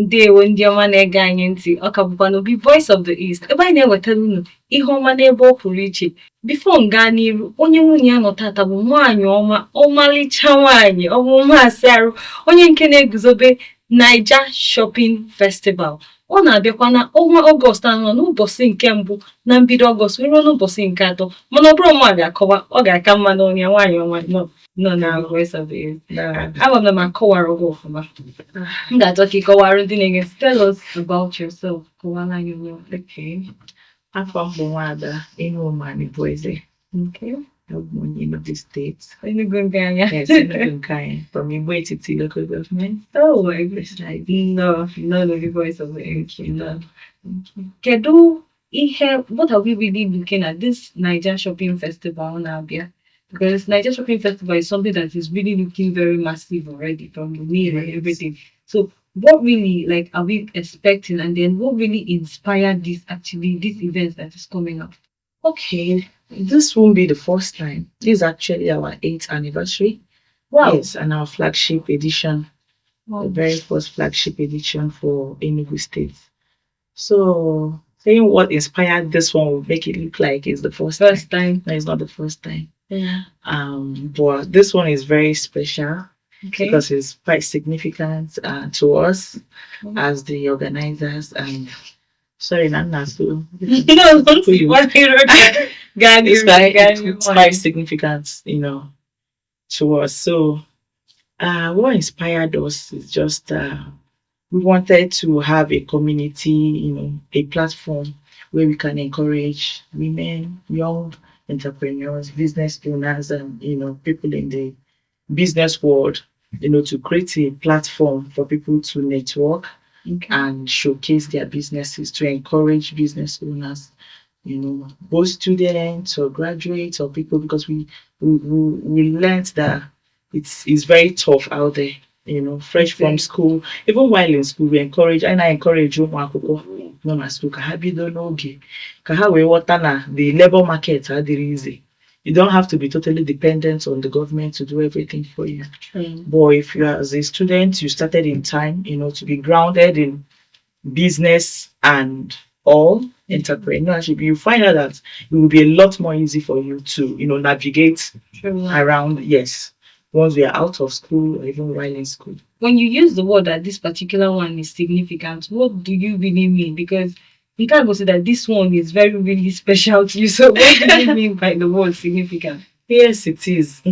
Ndewo ndị ọma na-ege anyị ntị, ọ ka bụkwa n'obi Voice of the East, ebe anyị na-ewetara unu ihe ọma n'ebe ọ pụrụ iche. Bifo m gaa n'iru, onye nwunye ya nọ tata bụ nwaanyị ọma, ọmalịcha nwaanyị, ọ bụ mmasị arụ, onye nke na-eguzobe Naija Shopping Festival. Ọ na-abịakwa na ọnwa Ọgọst anọ n'ụbọchị nke mbụ na mbido Ọgọst ruo n'ụbọchị nke atọ, mana ọ bụrụ mma ga-akọwa, ọ ga-aka mma na onye nwaanyị ọma nọ na Voice of the East. Ama m na m akọwara gị ọfụma. M ga-achọ ka ị kọwara ndị na-ege ntị. Tell us about yourself. Kọwara anyị onwe. Okay. Afọ m bụ Nwaada Ihumani bụ eze. Okay. Abụ m onye Enugu State. Enugu nke anya. Yes, Enugu nke anyị. From Igbo Etiti local government. Oh my goodness. I didn't know the Voice of the East. Kedu ihe, what are we really looking at this Naija Shopping Festival na-abịa? Because Naija Shopping Festival is something that is really looking very massive already from the name and everything. So what really are we expecting, and then what really inspired this event that is coming up? Okay, this won't be the first time. This is actually our 8th anniversary. Wow. Yes, and our flagship edition. Wow. The very first flagship edition for Enugu State. So saying what inspired this one will make it look like it's the first time. No, it's not the first time. Yeah. But this one is very special. Okay. Because it's quite significant to us as the organizers. And sorry, Nana, so it's quite significant, to us. So what inspired us is just we wanted to have a community, a platform where we can encourage women, young entrepreneurs, business owners, and people in the business world, to create a platform for people to network and showcase their businesses, to encourage business owners, both students or graduates or people, because we learned that it's very tough out there, fresh from school. Even while in school, I encourage ụmụ na school ka ha bido n'oge ka ha wee ghọta na the labor market adịrị easy. You don't have to be totally dependent on the government to do everything for you. But if you are, as a student, you started in time, to be grounded in business and all entrepreneurship, you find out that it will be a lot more easy for you to, navigate around. Yes. Once we are out of school or even while in school. When you use the word that this particular one is significant, what do you really mean? Because you can't go say that this one is very, really special to you. So what do you mean by the word significant? Yes, it is.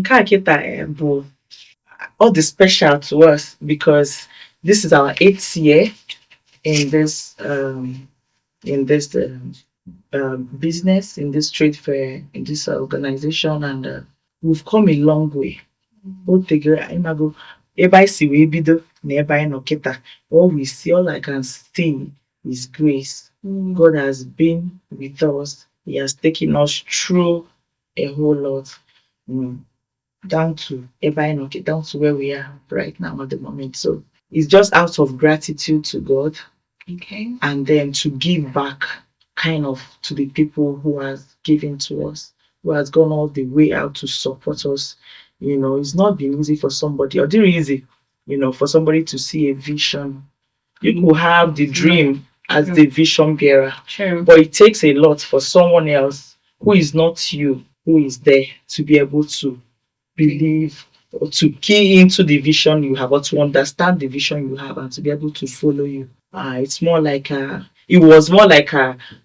All the special to us because this is our 8th year in this business, in this trade fair, in this organization, and we've come a long way. All we see, all I can see is grace. God has been with us. He has taken us through a whole lot, down to where we are right now at the moment. So it's just out of gratitude to God, and then to give back kind of to the people who has given to us, who has gone all the way out to support us. It's not been easy for somebody, or easy, for somebody to see a vision. You could have the dream as the vision bearer, but it takes a lot for someone else who is not you, who is there, to be able to believe or to key into the vision you have, or to understand the vision you have, and to be able to follow you. It's more like it was more like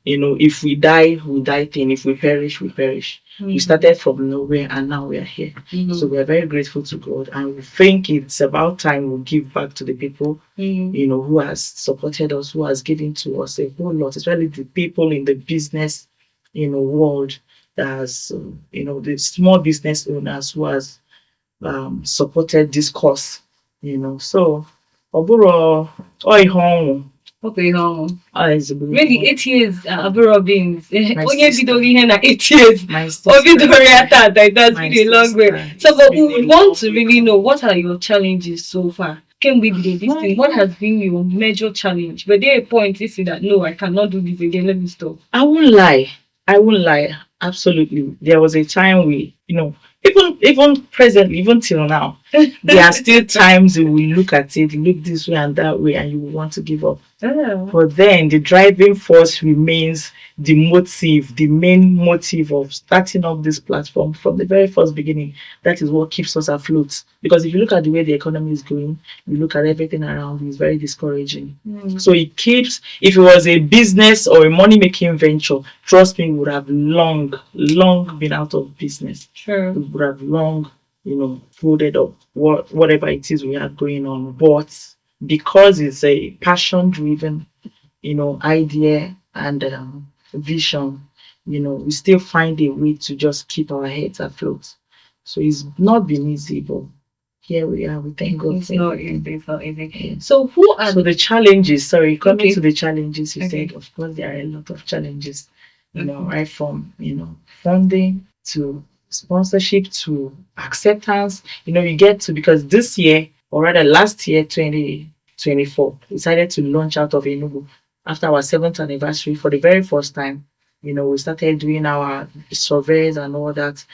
if we die, we die thing. If we perish, we perish. We started from nowhere and now we are here. So we are very grateful to God, and we think it's about time we give back to the people, who has supported us, who has given to us a whole lot, especially the people in the business, world, as the small business owners who has supported this cause, So, Oburo, Really, 8 years abroad beings. Onye bidoro ihe na 8 years. That's really a long way. So, but we would want to really know, what are your challenges so far? Can we be this thing? What has been your major challenge? But there a point you see that no, I cannot do this again. Let me stop. I won't lie. Absolutely. There was a time we, even presently, even till now, There are still times you will look at it, look this way and that way, and you will want to give up. But then the driving force remains the motive, the main motive of starting up this platform from the very first beginning. That is what keeps us afloat. Because if you look at the way the economy is going, you look at everything around, it's very discouraging. So it keeps, if it was a business or a money making venture, trust me, we would have long been out of business. Sure. We would have long, folded up whatever it is we have going on. But because it's a passion driven, idea and vision, we still find a way to just keep our heads afloat. So it's not been easy, but here we are. We thank God. It's not easy. It's not easy. So who are the challenges? Sorry, coming Okay. to the challenges, you Okay. said, of course, there are a lot of challenges. Right from funding to sponsorship to acceptance. You get to, because this year, or rather last year, 2024, we decided to launch out of Enugu after our 7th anniversary for the very first time. We started doing our surveys and all that,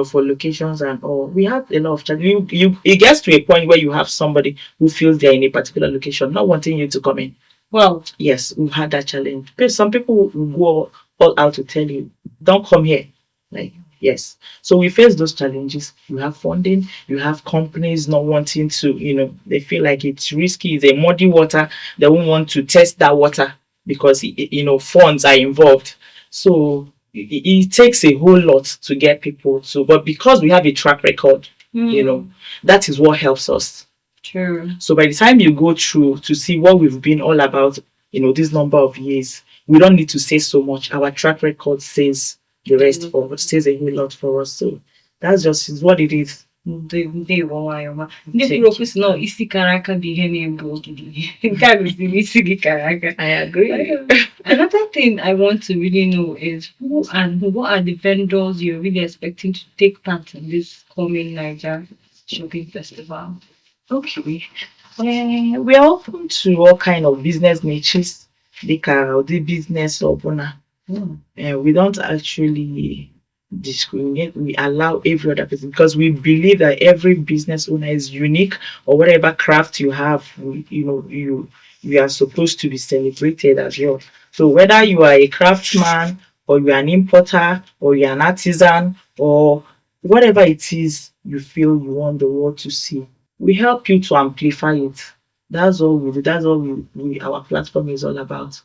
for locations and all. We had a lot of challenges. It gets to a point where you have somebody who feels they're in a particular location, not wanting you to come in. Well, yes, we've had that challenge. Some people will go all out to tell you, don't come here. Like, yes. So we face those challenges. You have funding, you have companies not wanting to, they feel like it's risky, it's a muddy water. They won't want to test that water because, funds are involved. So it takes a whole lot to get people to, but because we have a track record, that is what helps us. True. So by the time you go through to see what we've been all about, this number of years, we don't need to say so much. Our track record says the rest for us, says a whole lot for us. So that's just is what it is. Ndị kwuru okwu si na isi kara aka bụ ihe na-ebu ogidi. Nke a gosiri isi gị kara aka. I agree. Another thing I want to really know is what are the vendors you're really expecting to take part in this coming Naija shopping festival? Okay. We are open to all kind of business niches. The business opener. We don't actually discriminate. We allow every other person because we believe that every business owner is unique, or whatever craft you have, you are supposed to be celebrated as well. So whether you are a craftsman or you are an importer or you're an artisan or whatever it is you feel you want the world to see, we help you to amplify it. That's all we do. That's all our platform is all about.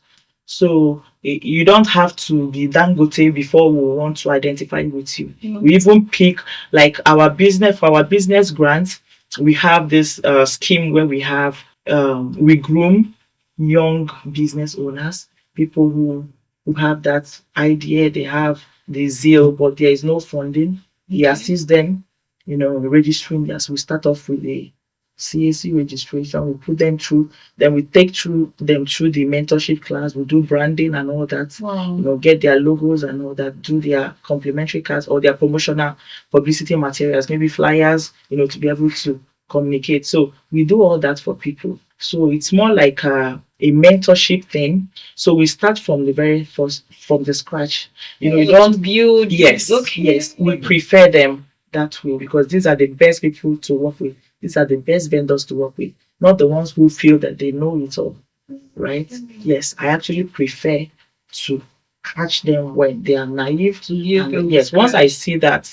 So you don't have to be Dangote before we want to identify with you. We even pick like for our business grants. We have this scheme where we groom young business owners, people who have that idea, they have the zeal, but there is no funding. We assist them, registering as we start off with the CAC registration, we put them through, then we take them through the mentorship class, we do branding and all that, get their logos and all that, do their complimentary cards or their promotional publicity materials, maybe flyers, to be able to communicate. So we do all that for people. So it's more like a mentorship thing. So we start from the very first, from the scratch. You don't build. Yes, okay. Yes, we prefer them that way because these are the best people to work with. These are the best vendors to work with, not the ones who feel that they know it all, right? Yes, I actually prefer to catch them when they are naive. Yes, once I see that,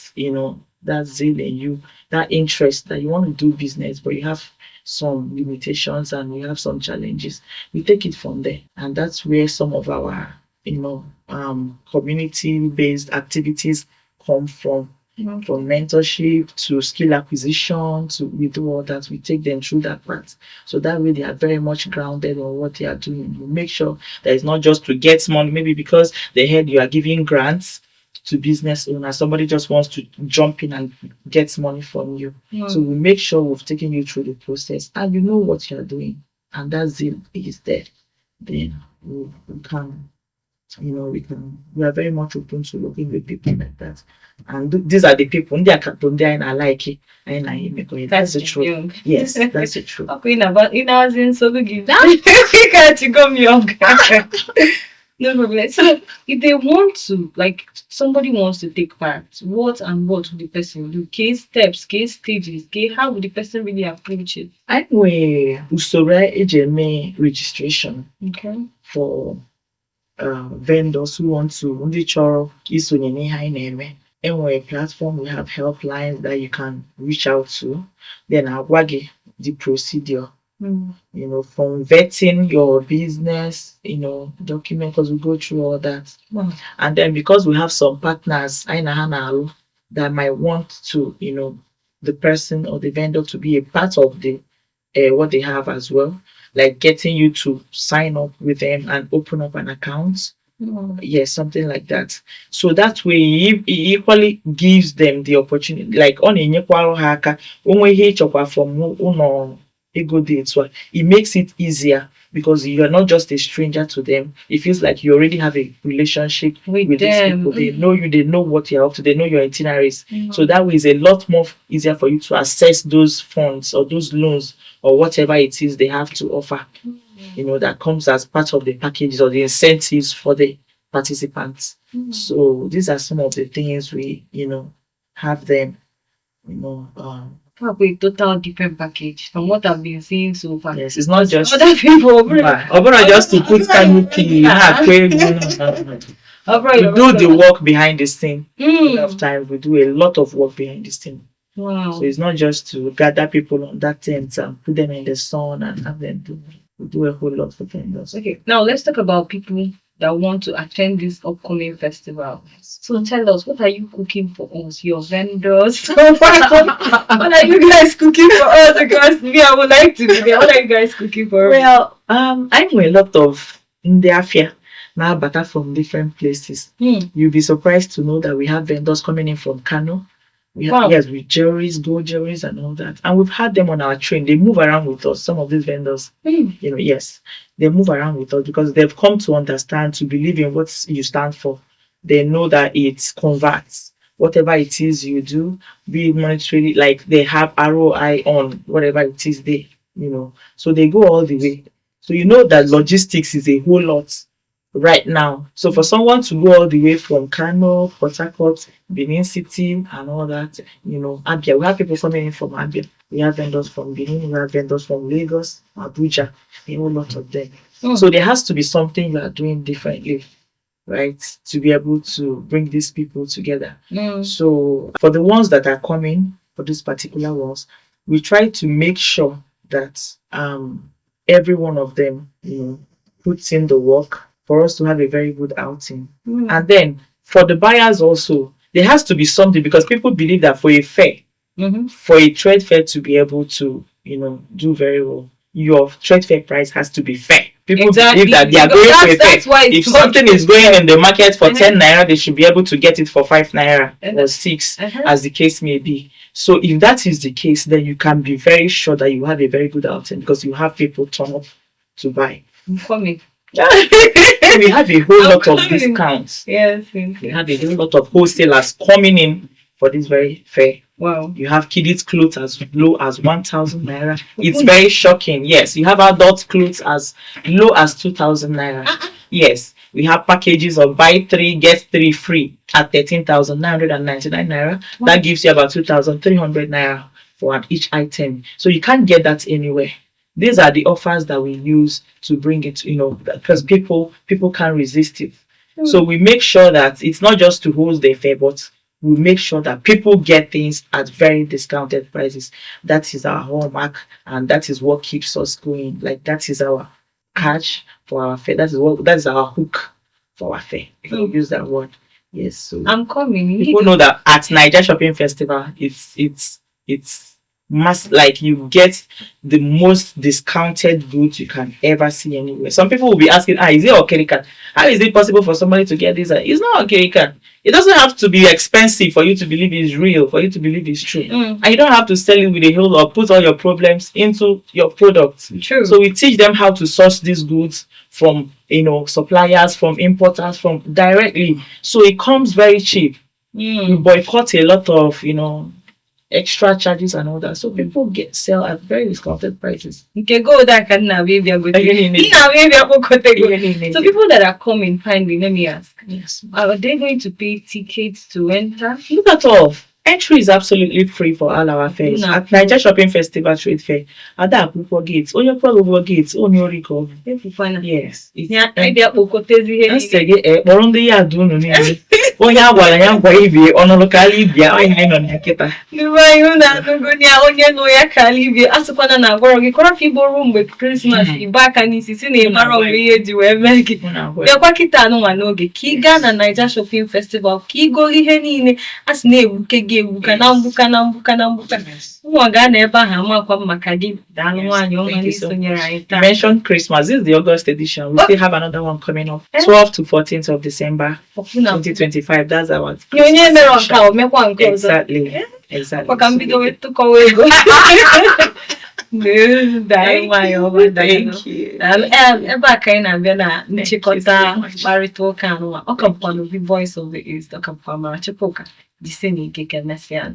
that zeal in you, that interest that you want to do business, but you have some limitations and you have some challenges, we take it from there. And that's where some of our, community-based activities come from. From mentorship to skill acquisition we do all that. We take them through that part. So that way they are very much grounded on what they are doing. We make sure that it's not just to get money, maybe because they heard you are giving grants to business owners. Somebody just wants to jump in and get money from you. So we make sure we've taken you through the process and you know what you are doing. And that zeal is there. Then we can we are very much open to working with people like that. And these are the people, they are I like it. That's the truth. Yes, that's the truth. Okay, now, but in our in so you can't go young. No problem. So if they want to, like somebody wants to take part, what and what would the person do? Case steps, case stages, case how would the person really approach it? Anyway, usoro eji eme registration Okay. for vendors who want to ndị chọrọ isonye n'ihe anyị na-eme. Enwere platform, we have helplines that you can reach out to. Then agwa gị the procedure. From vetting your business, document, because we go through all that. And then because we have some partners, that might want to, the person or the vendor to be a part of the what they have as well, like getting you to sign up with them and open up an account. Yes, something like that. So that way it equally gives them the opportunity, like on a haka, from ego dates, it makes it easier because you're not just a stranger to them. It feels like you already have a relationship with these people. They know you, they know what you're up to, they know your itineraries. So that way it's a lot more easier for you to access those funds or those loans or whatever it is they have to offer. That comes as part of the packages or the incentives for the participants. So these are some of the things we, have them, Probably a total different package from what I've been seeing so far. Yes, it's not just other people. Just to put canopy. We do the work behind this thing. A lot of times we do a lot of work behind this thing. Wow. So it's not just to gather people on that tent and put them in the sun and have them do. We do a whole lot for vendors. Okay, now let's talk about people that want to attend this upcoming festival. So tell us, what are you cooking for us, your vendors? What are you guys cooking for us? Because me, I would like to be there. What are you guys cooking for us? Well, I know a lot of Ndiafia now, but from different places. You'll be surprised to know that we have vendors coming in from Kano. Yes, with jewelries, gold jewelries, and all that. And we've had them on our train. They move around with us. Some of these vendors, yes, they move around with us because they've come to understand, to believe in what you stand for. They know that it converts whatever it is you do, be it monetarily, like they have ROI on whatever it is they, So they go all the way. So that logistics is a whole lot right now. So for someone to go all the way from Kano, Port Harcourt, Benin City, and all that, Abia, we have people coming in from Abia. We have vendors from Benin, we have vendors from Lagos, Abuja, a whole lot of them. So there has to be something you are doing differently, right, to be able to bring these people together. So for the ones that are coming, for these particular ones, we try to make sure that every one of them, puts in the work for us to have a very good outing. And then for the buyers also, there has to be something, because people believe that for a fair, for a trade fair to be able to, do very well, your trade fair price has to be fair. People believe that they are going for a fair. If something is going in the market for 10 naira, they should be able to get it for 5 naira or 6, as the case may be. So if that is the case, then you can be very sure that you have a very good outing, because you have people turn up to buy. I'm coming. We have a whole lot of discounts. Yes. We have a whole lot of wholesalers coming in for this very fair. Wow. You have kids' clothes as low as 1,000 naira. It's very shocking. Yes. You have adult clothes as low as 2,000 naira. Yes. We have packages of buy 3, get 3 free at 13,999 naira. Wow. That gives you about 2,300 naira for each item. So you can't get that anywhere. These are the offers that we use to bring it, because people can't resist it. So we make sure that it's not just to hold the fair, but we make sure that people get things at very discounted prices. That is our hallmark, and that is what keeps us going. Like, that is our catch for our fair. That is our hook for our fair. If you use that word. Yes. So I'm coming. People know that at Naija Shopping Festival, it's like you get the most discounted goods you can ever see anywhere. Some people will be asking, is it Okerikan? How is it possible for somebody to get this? It's not Okerikan. It doesn't have to be expensive for you to believe it's real, for you to believe it's true. And you don't have to sell it with a whole or put all your problems into your product. True. So we teach them how to source these goods from, suppliers, from importers, from directly. So it comes very cheap. We boycott a lot of, extra charges and all that. So people sell at very discounted prices. Okay, go that can now be go. So people that are coming finally, let me ask. Yes. Are they going to pay tickets to enter? Not at all. Entry is absolutely free for all our fairs. At Naija Shopping Festival Trade Fair, at that Apupo Gates, on your Pro Gates, on your recall. Yes. Onye agwara ya ngwa ibie ọnụ lokal ibia onye nọ na kịta n'ime ihu na nugonia onye nọ ya kala ibie asịkwana na agwọrọ gị kọrọ ka iboru mgbe Christmas ibe aka n'isi si na ịmara onwe ihe ji wee mee gị bịakwa kịta anụnwa n'oge ka ị gaa na Naija Shopping Festival ka ị goro ihe niile a sị na-egbuke gị egbuka na mgbuka nwa gaa na ebe ahụ amakwa maka gị daalụ nwaanyị ọma n'isonyere anyị taa. Mention Christmas. This is the August edition. We still have another one coming up 12th to 14th of December 2025. That's our exactly. Thank you. Ebe aka anyị na-abịa na nchịkọta mkparịta ụka anụwa ọ ka bụkwa n'obi Voice of the East ọ ka bụkwa Mara Chukwuka jisi n'ike ka mesịa.